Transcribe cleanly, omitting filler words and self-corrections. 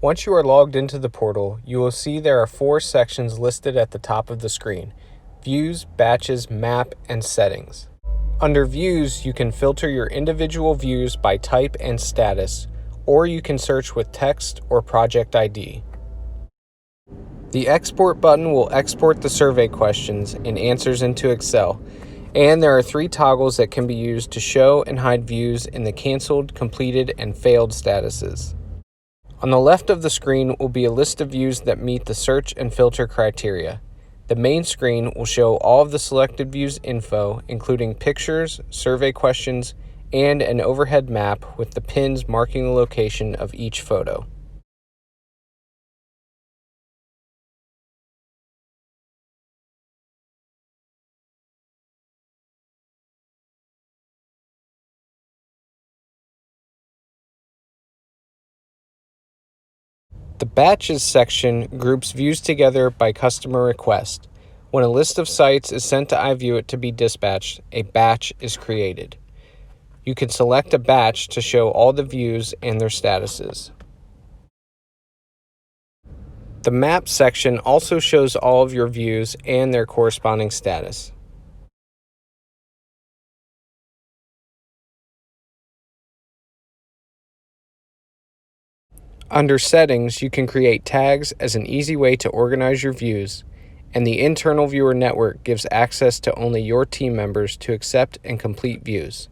Once you are logged into the portal, you will see there are 4 sections listed at the top of the screen: Views, Batches, Map, and Settings. Under Views, you can filter your individual views by type and status, or you can search with text or project ID. The Export button will export the survey questions and answers into Excel, and there are 3 toggles that can be used to show and hide views in the canceled, completed, and failed statuses. On the left of the screen will be a list of views that meet the search and filter criteria. The main screen will show all of the selected views info, including pictures, survey questions, and an overhead map with the pins marking the location of each photo. The Batches section groups views together by customer request. When a list of sites is sent to iVueit to be dispatched, a batch is created. You can select a batch to show all the views and their statuses. The Map section also shows all of your views and their corresponding status. Under Settings, you can create tags as an easy way to organize your views, and the internal viewer network gives access to only your team members to accept and complete views.